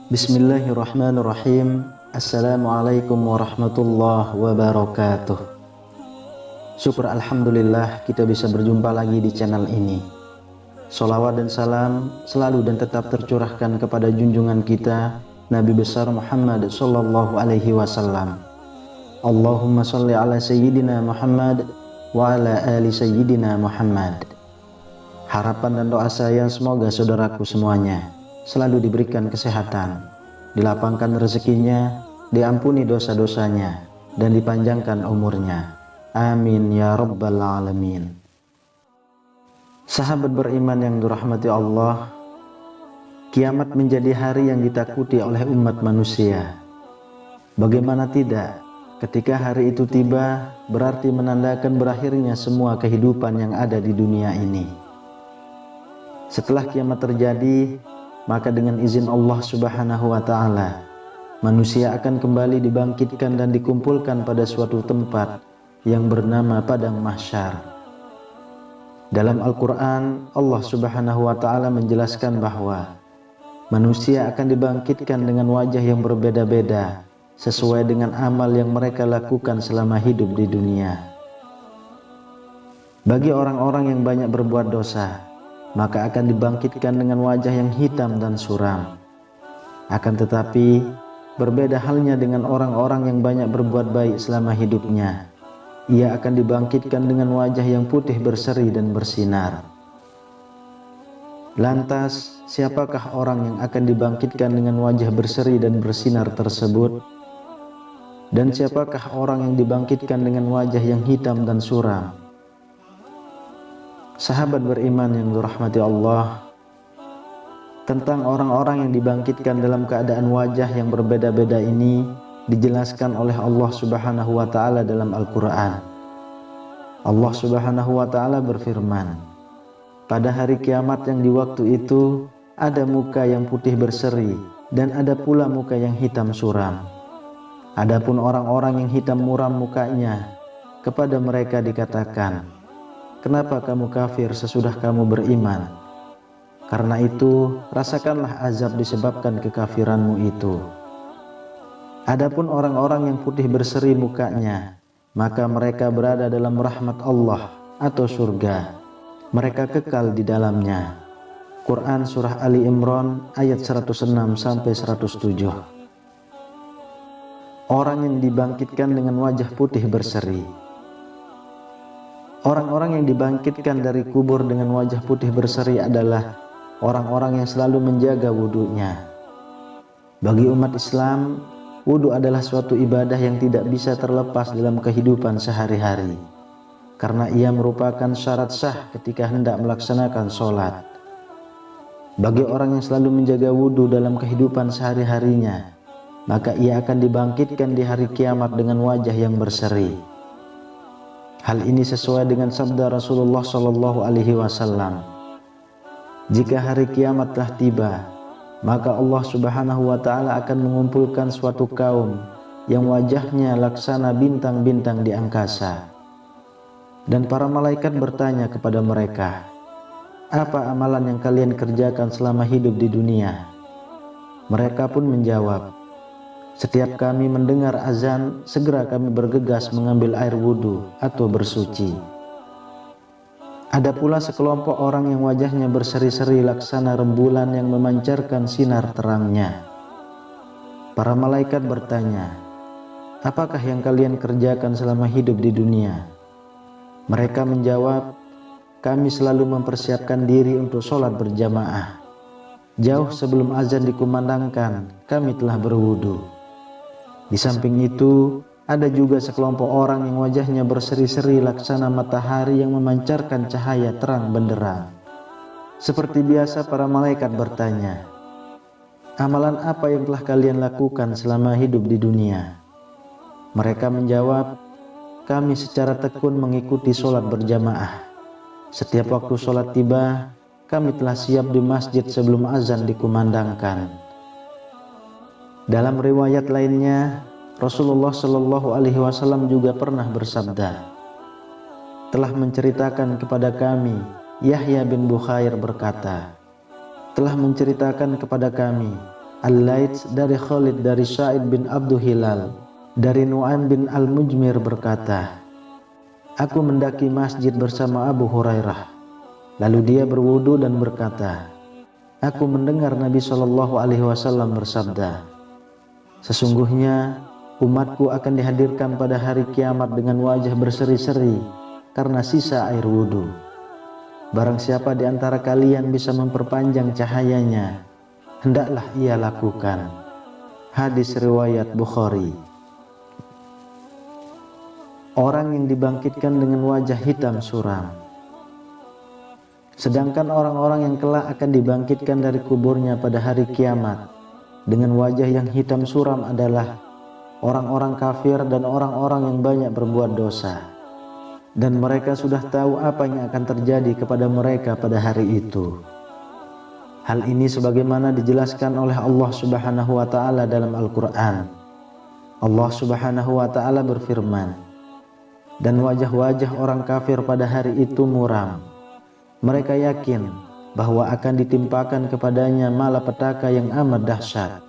Bismillahirrahmanirrahim. Assalamualaikum warahmatullahi wabarakatuh. Syukur alhamdulillah kita bisa berjumpa lagi di channel ini. Sholawat dan salam selalu dan tetap tercurahkan kepada junjungan kita Nabi besar Muhammad sallallahu alaihi wasallam. Allahumma sholli ala sayyidina Muhammad wa ala ali sayyidina Muhammad. Harapan dan doa saya semoga saudaraku semuanya selalu diberikan kesehatan, dilapangkan rezekinya, diampuni dosa-dosanya, dan dipanjangkan umurnya. Amin ya rabbal alamin. Sahabat beriman yang dirahmati Allah, kiamat menjadi hari yang ditakuti oleh umat manusia. Bagaimana tidak, ketika hari itu tiba, berarti menandakan berakhirnya semua kehidupan yang ada di dunia ini. Setelah kiamat terjadi, maka dengan izin Allah Subhanahu wa ta'ala, manusia akan kembali dibangkitkan dan dikumpulkan pada suatu tempat yang bernama Padang Mahsyar. Dalam Al-Quran, Allah Subhanahu wa ta'ala menjelaskan bahwa manusia akan dibangkitkan dengan wajah yang berbeda-beda sesuai dengan amal yang mereka lakukan selama hidup di dunia. Bagi orang-orang yang banyak berbuat dosa, maka akan dibangkitkan dengan wajah yang hitam dan suram. Akan tetapi, berbeda halnya dengan orang-orang yang banyak berbuat baik selama hidupnya. Ia akan dibangkitkan dengan wajah yang putih berseri dan bersinar. Lantas, siapakah orang yang akan dibangkitkan dengan wajah berseri dan bersinar tersebut? Dan siapakah orang yang dibangkitkan dengan wajah yang hitam dan suram? Sahabat beriman yang dirahmati Allah, tentang orang-orang yang dibangkitkan dalam keadaan wajah yang berbeda-beda ini dijelaskan oleh Allah Subhanahu wa ta'ala dalam Al-Quran. Allah Subhanahu wa ta'ala berfirman, pada hari kiamat yang di waktu itu ada muka yang putih berseri dan ada pula muka yang hitam suram. Adapun orang-orang yang hitam muram mukanya, kepada mereka dikatakan, kenapa kamu kafir sesudah kamu beriman? Karena itu, rasakanlah azab disebabkan kekafiranmu itu. Adapun orang-orang yang putih berseri mukanya, maka mereka berada dalam rahmat Allah atau surga. Mereka kekal di dalamnya. Quran Surah Ali Imran ayat 106 sampai 107. Orang yang dibangkitkan dengan wajah putih berseri. Orang-orang yang dibangkitkan dari kubur dengan wajah putih berseri adalah orang-orang yang selalu menjaga wudhunya. Bagi umat Islam, wudhu adalah suatu ibadah yang tidak bisa terlepas dalam kehidupan sehari-hari, karena ia merupakan syarat sah ketika hendak melaksanakan sholat. Bagi orang yang selalu menjaga wudhu dalam kehidupan sehari-harinya, maka ia akan dibangkitkan di hari kiamat dengan wajah yang berseri. Hal ini sesuai dengan sabda Rasulullah Shallallahu Alaihi Wasallam. Jika hari kiamat telah tiba, maka Allah Subhanahu Wa Taala akan mengumpulkan suatu kaum yang wajahnya laksana bintang-bintang di angkasa. Dan para malaikat bertanya kepada mereka, apa amalan yang kalian kerjakan selama hidup di dunia? Mereka pun menjawab, setiap kami mendengar azan, segera kami bergegas mengambil air wudhu atau bersuci. Ada pula sekelompok orang yang wajahnya berseri-seri laksana rembulan yang memancarkan sinar terangnya. Para malaikat bertanya, apakah yang kalian kerjakan selama hidup di dunia? Mereka menjawab, kami selalu mempersiapkan diri untuk sholat berjamaah. Jauh sebelum azan dikumandangkan, kami telah berwudu. Di samping itu, ada juga sekelompok orang yang wajahnya berseri-seri laksana matahari yang memancarkan cahaya terang benderang. Seperti biasa para malaikat bertanya, amalan apa yang telah kalian lakukan selama hidup di dunia? Mereka menjawab, kami secara tekun mengikuti sholat berjamaah. Setiap waktu sholat tiba, kami telah siap di masjid sebelum azan dikumandangkan. Dalam riwayat lainnya, Rasulullah Shallallahu Alaihi Wasallam juga pernah bersabda, telah menceritakan kepada kami, Yahya bin Bukhair berkata, telah menceritakan kepada kami, Al-Laits dari Khalid dari Sa'id bin Abdul Hilal, dari Nu'aim bin Al-Mujmir berkata, aku mendaki masjid bersama Abu Hurairah. Lalu dia berwudu dan berkata, aku mendengar Nabi Shallallahu Alaihi Wasallam bersabda, sesungguhnya umatku akan dihadirkan pada hari kiamat dengan wajah berseri-seri karena sisa air wudu. Barang siapa di antara kalian bisa memperpanjang cahayanya, hendaklah ia lakukan. Hadis riwayat Bukhari. Orang yang dibangkitkan dengan wajah hitam suram. Sedangkan orang-orang yang kelak akan dibangkitkan dari kuburnya pada hari kiamat dengan wajah yang hitam suram adalah orang-orang kafir dan orang-orang yang banyak berbuat dosa. Dan mereka sudah tahu apa yang akan terjadi kepada mereka pada hari itu. Hal ini sebagaimana dijelaskan oleh Allah Subhanahu wa taala dalam Al-Qur'an. Allah Subhanahu wa taala berfirman, dan wajah-wajah orang kafir pada hari itu muram. Mereka yakin bahwa akan ditimpakan kepadanya malapetaka yang amat dahsyat.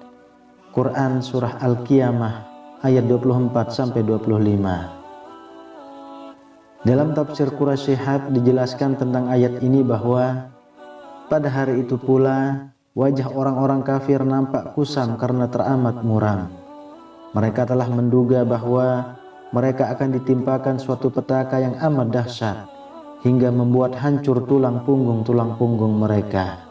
Quran surah Al-Qiyamah ayat 24-25. Dalam tafsir Quraisy Shihab dijelaskan tentang ayat ini bahwa pada hari itu pula wajah orang-orang kafir nampak kusam karena teramat muram. Mereka telah menduga bahwa mereka akan ditimpakan suatu petaka yang amat dahsyat hingga membuat hancur tulang punggung mereka.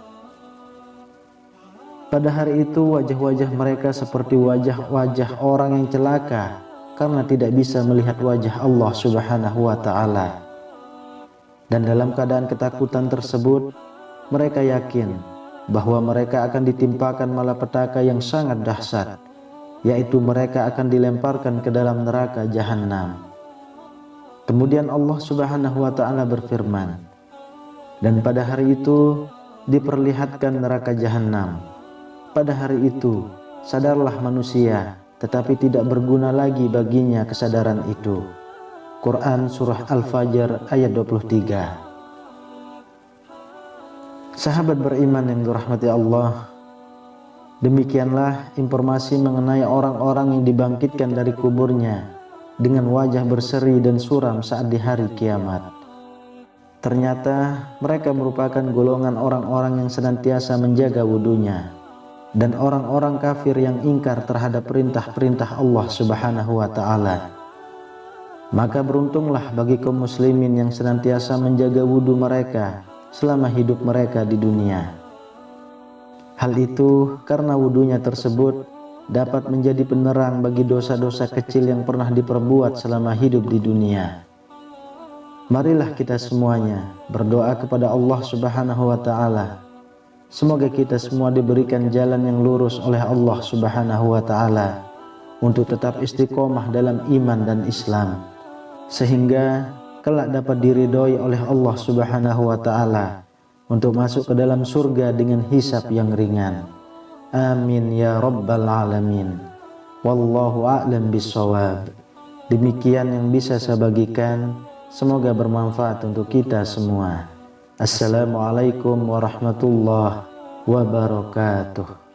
Pada hari itu wajah-wajah mereka seperti wajah-wajah orang yang celaka karena tidak bisa melihat wajah Allah Subhanahu wa taala. Dan dalam keadaan ketakutan tersebut, mereka yakin bahwa mereka akan ditimpakan malapetaka yang sangat dahsyat, yaitu mereka akan dilemparkan ke dalam neraka jahanam. Kemudian Allah Subhanahu wa taala berfirman, dan pada hari itu diperlihatkan neraka jahanam. Pada hari itu sadarlah manusia, tetapi tidak berguna lagi baginya kesadaran itu. Quran surah Al-Fajr ayat 23. Sahabat beriman yang dirahmati Allah, demikianlah informasi mengenai orang-orang yang dibangkitkan dari kuburnya dengan wajah berseri dan suram saat di hari kiamat. Ternyata mereka merupakan golongan orang-orang yang senantiasa menjaga wudunya dan orang-orang kafir yang ingkar terhadap perintah-perintah Allah Subhanahu wa taala. Maka beruntunglah bagi kaum muslimin yang senantiasa menjaga wudu mereka selama hidup mereka di dunia. Hal itu karena wudunya tersebut dapat menjadi penerang bagi dosa-dosa kecil yang pernah diperbuat selama hidup di dunia. Marilah kita semuanya berdoa kepada Allah Subhanahu wa taala. Semoga kita semua diberikan jalan yang lurus oleh Allah Subhanahu wa taala untuk tetap istiqomah dalam iman dan Islam, sehingga kelak dapat diridhoi oleh Allah Subhanahu wa taala untuk masuk ke dalam surga dengan hisab yang ringan. Amin ya rabbal alamin. Wallahu a'lam bishawab. Demikian yang bisa saya bagikan, semoga bermanfaat untuk kita semua. Assalamualaikum warahmatullahi wabarakatuh.